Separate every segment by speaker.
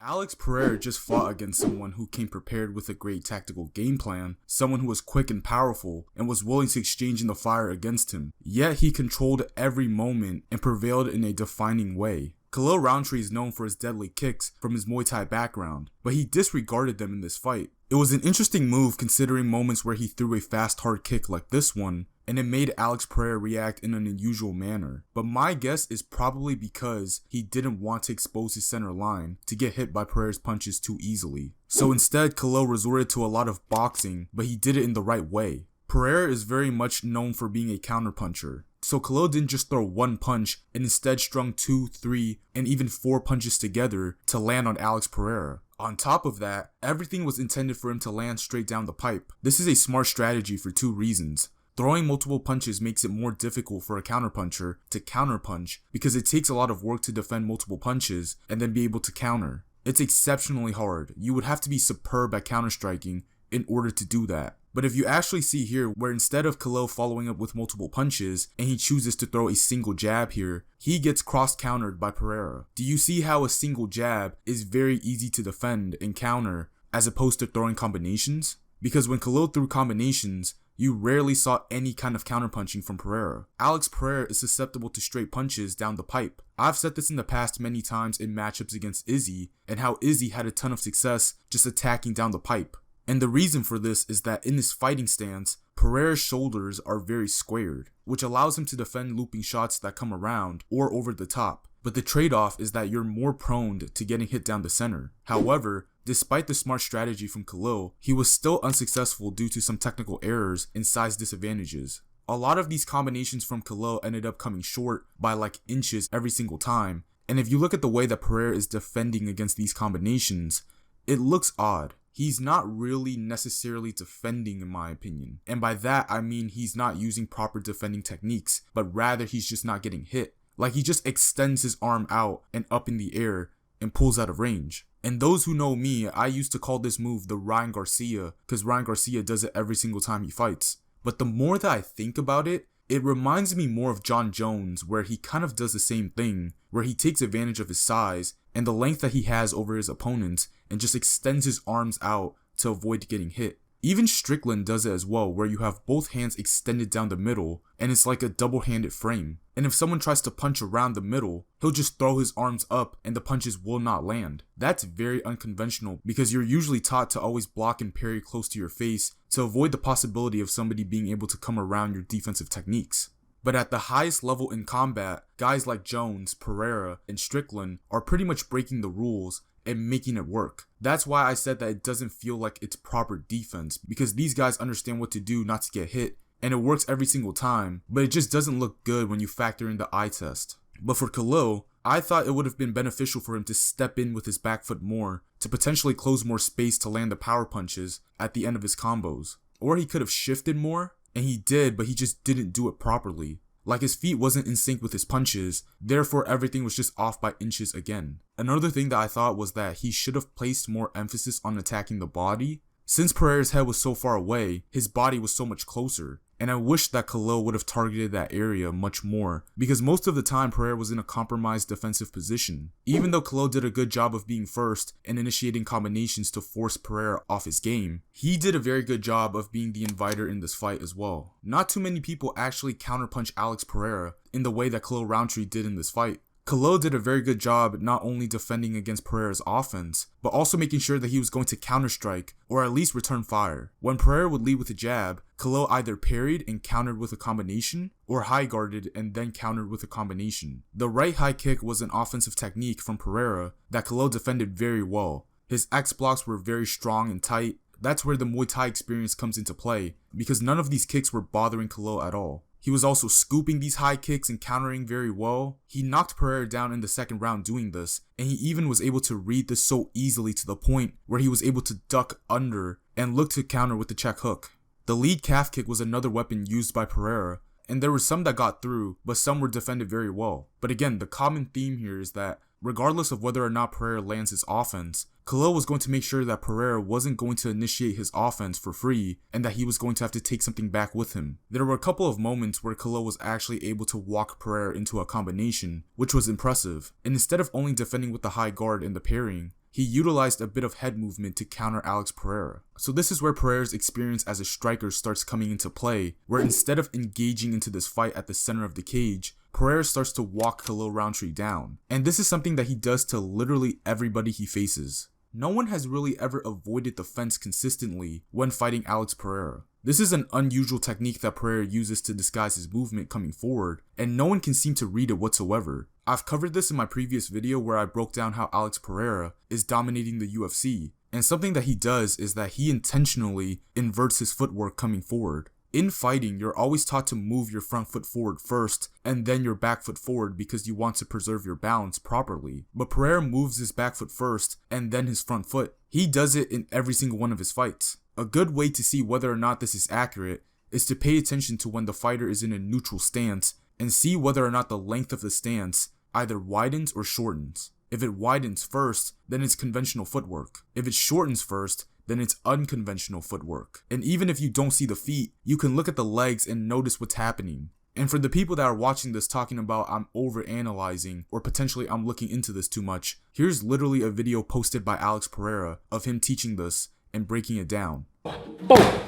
Speaker 1: Alex Pereira just fought against someone who came prepared with a great tactical game plan, someone who was quick and powerful, and was willing to exchange in the fire against him. Yet he controlled every moment and prevailed in a defining way. Khalil Rountree is known for his deadly kicks from his Muay Thai background, but he disregarded them in this fight. It was an interesting move considering moments where he threw a fast hard kick like this one, and it made Alex Pereira react in an unusual manner. But my guess is probably because he didn't want to expose his center line to get hit by Pereira's punches too easily. So instead, Khalil resorted to a lot of boxing, but he did it in the right way. Pereira is very much known for being a counterpuncher. So Khalil didn't just throw one punch and instead strung 2, 3, and even 4 punches together to land on Alex Pereira. On top of that, everything was intended for him to land straight down the pipe. This is a smart strategy for 2 reasons. Throwing multiple punches makes it more difficult for a counterpuncher to counterpunch because it takes a lot of work to defend multiple punches and then be able to counter. It's exceptionally hard. You would have to be superb at counterstriking in order to do that. But if you actually see here where instead of Khalil following up with multiple punches and he chooses to throw a single jab here, he gets cross-countered by Pereira. Do you see how a single jab is very easy to defend and counter as opposed to throwing combinations? Because when Khalil threw combinations, you rarely saw any kind of counterpunching from Pereira. Alex Pereira is susceptible to straight punches down the pipe. I've said this in the past many times in matchups against Izzy, and how Izzy had a ton of success just attacking down the pipe. And the reason for this is that in his fighting stance, Pereira's shoulders are very squared, which allows him to defend looping shots that come around or over the top. But the trade-off is that you're more prone to getting hit down the center. However, despite the smart strategy from Khalil, he was still unsuccessful due to some technical errors and size disadvantages. A lot of these combinations from Khalil ended up coming short by like inches every single time, and if you look at the way that Pereira is defending against these combinations, it looks odd. He's not really necessarily defending in my opinion, and by that I mean he's not using proper defending techniques, but rather he's just not getting hit. Like he just extends his arm out and up in the air and pulls out of range. And those who know me, I used to call this move the Ryan Garcia because Ryan Garcia does it every single time he fights. But the more that I think about it, it reminds me more of John Jones, where he kind of does the same thing, where he takes advantage of his size and the length that he has over his opponent and just extends his arms out to avoid getting hit. Even Strickland does it as well, where you have both hands extended down the middle and it's like a double-handed frame. And if someone tries to punch around the middle, he'll just throw his arms up and the punches will not land. That's very unconventional because you're usually taught to always block and parry close to your face to avoid the possibility of somebody being able to come around your defensive techniques. But at the highest level in combat, guys like Jones, Pereira, and Strickland are pretty much breaking the rules and making it work. That's why I said that it doesn't feel like it's proper defense, because these guys understand what to do not to get hit, and it works every single time, but it just doesn't look good when you factor in the eye test. But for Khalil, I thought it would have been beneficial for him to step in with his back foot more, to potentially close more space to land the power punches at the end of his combos. Or he could have shifted more, and he did, but he just didn't do it properly. Like his feet wasn't in sync with his punches, therefore everything was just off by inches again. Another thing that I thought was that he should have placed more emphasis on attacking the body. Since Pereira's head was so far away, his body was so much closer, and I wish that Khalil would have targeted that area much more, because most of the time Pereira was in a compromised defensive position. Even though Khalil did a good job of being first and initiating combinations to force Pereira off his game, he did a very good job of being the inviter in this fight as well. Not too many people actually counterpunch Alex Pereira in the way that Khalil Rountree did in this fight. Khalil did a very good job not only defending against Pereira's offense, but also making sure that he was going to counterstrike or at least return fire. When Pereira would lead with a jab, Khalil either parried and countered with a combination, or high guarded and then countered with a combination. The right high kick was an offensive technique from Pereira that Khalil defended very well. His X blocks were very strong and tight. That's where the Muay Thai experience comes into play, because none of these kicks were bothering Khalil at all. He was also scooping these high kicks and countering very well. He knocked Pereira down in the second round doing this, and he even was able to read this so easily to the point where he was able to duck under and look to counter with the check hook. The lead calf kick was another weapon used by Pereira, and there were some that got through, but some were defended very well. But again, the common theme here is that regardless of whether or not Pereira lands his offense, Khalil was going to make sure that Pereira wasn't going to initiate his offense for free and that he was going to have to take something back with him. There were a couple of moments where Khalil was actually able to walk Pereira into a combination, which was impressive, and instead of only defending with the high guard and the parrying, he utilized a bit of head movement to counter Alex Pereira. So this is where Pereira's experience as a striker starts coming into play, where instead of engaging into this fight at the center of the cage, Pereira starts to walk Khalil Rountree down. And this is something that he does to literally everybody he faces. No one has really ever avoided the fence consistently when fighting Alex Pereira. This is an unusual technique that Pereira uses to disguise his movement coming forward, and no one can seem to read it whatsoever. I've covered this in my previous video where I broke down how Alex Pereira is dominating the UFC, and something that he does is that he intentionally inverts his footwork coming forward. In fighting, you're always taught to move your front foot forward first and then your back foot forward because you want to preserve your balance properly. But Pereira moves his back foot first and then his front foot. He does it in every single one of his fights. A good way to see whether or not this is accurate is to pay attention to when the fighter is in a neutral stance and see whether or not the length of the stance either widens or shortens. If it widens first, then it's conventional footwork. If it shortens first, then it's unconventional footwork. And even if you don't see the feet, you can look at the legs and notice what's happening. And for the people that are watching this talking about I'm overanalyzing or potentially I'm looking into this too much, here's literally a video posted by Alex Pereira of him teaching this and breaking it down.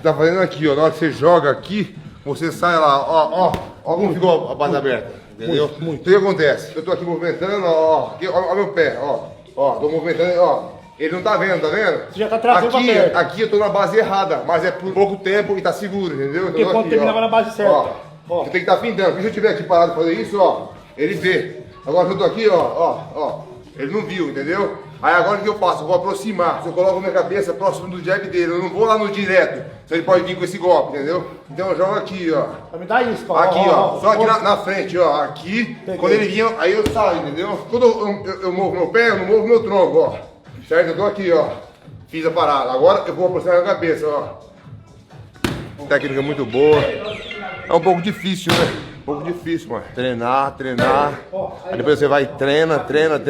Speaker 2: Tá fazendo aqui, ó, na hora que você joga aqui, você sai lá, ó como ficou a base aberta, entendeu? Muito. Então o que acontece? Eu tô aqui movimentando, ó meu pé, ó, tô movimentando, ó. Ele não tá vendo, tá vendo? Você já tá trazendo pra perto. Aqui eu tô na base errada, mas é por pouco tempo e tá seguro, entendeu?
Speaker 3: Porque quando terminava na base certa.
Speaker 2: Ó, você tem que estar findando, porque se eu tiver aqui parado pra fazer isso, ó, ele vê. Agora que eu tô aqui, ó, ele não viu, entendeu? Aí agora o que eu faço? Eu vou aproximar, se eu coloco minha cabeça próximo do jab dele, eu não vou lá no direto, senão ele pode vir com esse golpe, entendeu? Então eu jogo aqui, ó.
Speaker 3: Me dá isso, ó.
Speaker 2: Aqui, ó, só aqui na frente, ó, aqui, peguei. Quando ele vinha, aí eu saio, entendeu? Quando eu movo meu pé, eu não movo meu tronco, ó. Certo? Eu tô aqui, ó. Fiz a parada. Agora eu vou aproximar minha cabeça, ó. Técnica muito boa. É um pouco difícil, né? Um pouco difícil, mano. Treinar. Aí depois você vai treina,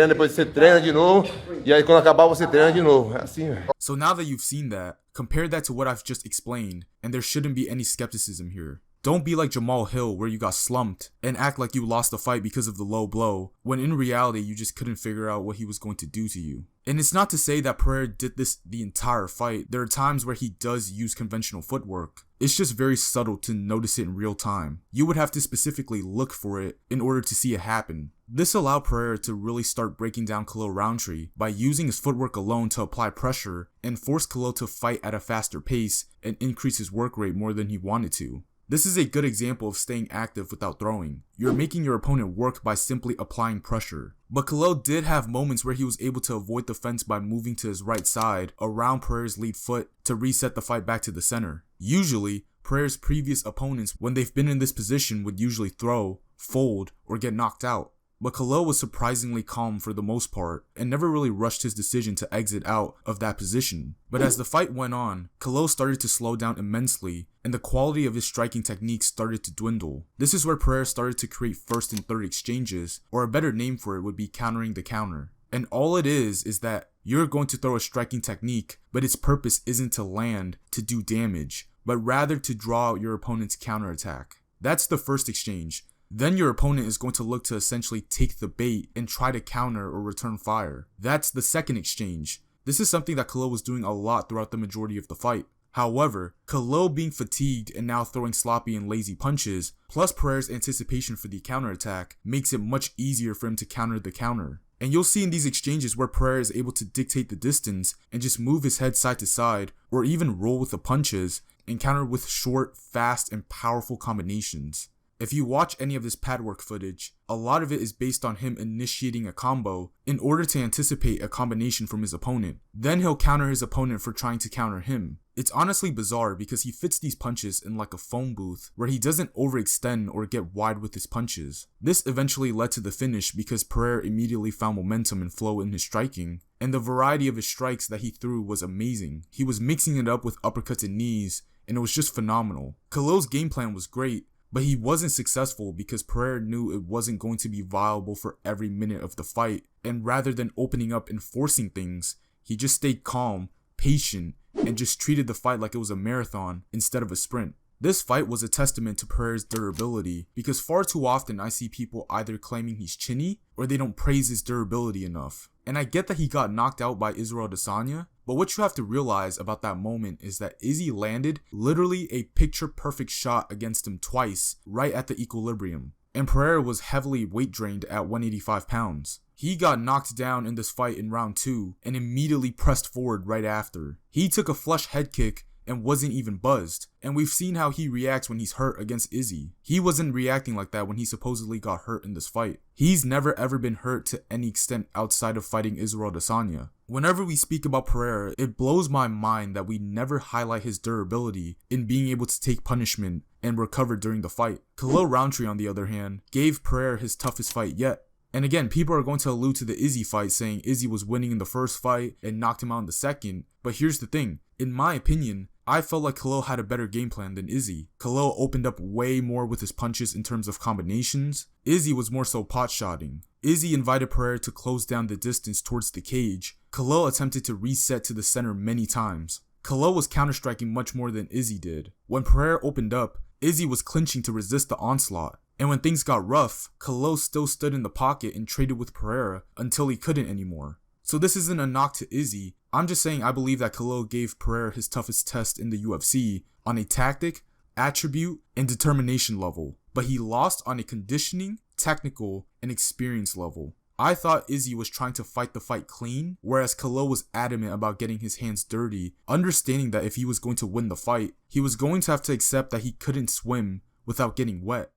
Speaker 2: depois você treina de novo. E aí quando acabar você treina de novo. É assim, velho.
Speaker 1: So now that you've seen that, compare that to what I've just explained, and there shouldn't be any skepticism here. Don't be like Jamal Hill where you got slumped and act like you lost the fight because of the low blow, when in reality you just couldn't figure out what he was going to do to you. And it's not to say that Pereira did this the entire fight. There are times where he does use conventional footwork. It's just very subtle to notice it in real time. You would have to specifically look for it in order to see it happen. This allowed Pereira to really start breaking down Khalil Rountree by using his footwork alone to apply pressure and force Khalil to fight at a faster pace and increase his work rate more than he wanted to. This is a good example of staying active without throwing. You're making your opponent work by simply applying pressure. But Khalil did have moments where he was able to avoid the fence by moving to his right side around Pereira's lead foot to reset the fight back to the center. Usually, Pereira's previous opponents, when they've been in this position, would usually throw, fold, or get knocked out. But Khalil was surprisingly calm for the most part and never really rushed his decision to exit out of that position. But as the fight went on, Khalil started to slow down immensely and the quality of his striking techniques started to dwindle. This is where Pereira started to create first and third exchanges, or a better name for it would be countering the counter. And all it is that you're going to throw a striking technique, but its purpose isn't to land, to do damage, but rather to draw out your opponent's counterattack. That's the first exchange. Then your opponent is going to look to essentially take the bait and try to counter or return fire. That's the second exchange. This is something that Khalil was doing a lot throughout the majority of the fight. However, Khalil being fatigued and now throwing sloppy and lazy punches, plus Pereira's anticipation for the counterattack, makes it much easier for him to counter the counter. And you'll see in these exchanges where Pereira is able to dictate the distance and just move his head side to side, or even roll with the punches, and counter with short, fast, and powerful combinations. If you watch any of this pad work footage, a lot of it is based on him initiating a combo in order to anticipate a combination from his opponent. Then he'll counter his opponent for trying to counter him. It's honestly bizarre because he fits these punches in like a phone booth where he doesn't overextend or get wide with his punches. This eventually led to the finish because Pereira immediately found momentum and flow in his striking, and the variety of his strikes that he threw was amazing. He was mixing it up with uppercuts and knees, and it was just phenomenal. Khalil's game plan was great, but he wasn't successful because Pereira knew it wasn't going to be viable for every minute of the fight, and rather than opening up and forcing things, he just stayed calm, patient, and just treated the fight like it was a marathon instead of a sprint. This fight was a testament to Pereira's durability because far too often I see people either claiming he's chinny or they don't praise his durability enough. And I get that he got knocked out by Israel Adesanya, but what you have to realize about that moment is that Izzy landed literally a picture-perfect shot against him twice right at the equilibrium. And Pereira was heavily weight drained at 185 pounds. He got knocked down in this fight in round 2 and immediately pressed forward right after. He took a flush head kick and wasn't even buzzed, and we've seen how he reacts when he's hurt against Izzy. He wasn't reacting like that when he supposedly got hurt in this fight. He's never ever been hurt to any extent outside of fighting Israel Adesanya. Whenever we speak about Pereira, it blows my mind that we never highlight his durability in being able to take punishment and recover during the fight. Khalil Rountree, on the other hand, gave Pereira his toughest fight yet. And again, people are going to allude to the Izzy fight saying Izzy was winning in the first fight and knocked him out in the second, but here's the thing, in my opinion, I felt like Khalil had a better game plan than Izzy. Khalil opened up way more with his punches in terms of combinations. Izzy was more so pot-shotting. Izzy invited Pereira to close down the distance towards the cage. Khalil attempted to reset to the center many times. Khalil was counter-striking much more than Izzy did. When Pereira opened up, Izzy was clinching to resist the onslaught. And when things got rough, Khalil still stood in the pocket and traded with Pereira until he couldn't anymore. So this isn't a knock to Izzy, I'm just saying I believe that Khalil gave Pereira his toughest test in the UFC on a tactic, attribute, and determination level, but he lost on a conditioning, technical, and experience level. I thought Izzy was trying to fight the fight clean, whereas Khalil was adamant about getting his hands dirty, understanding that if he was going to win the fight, he was going to have to accept that he couldn't swim without getting wet.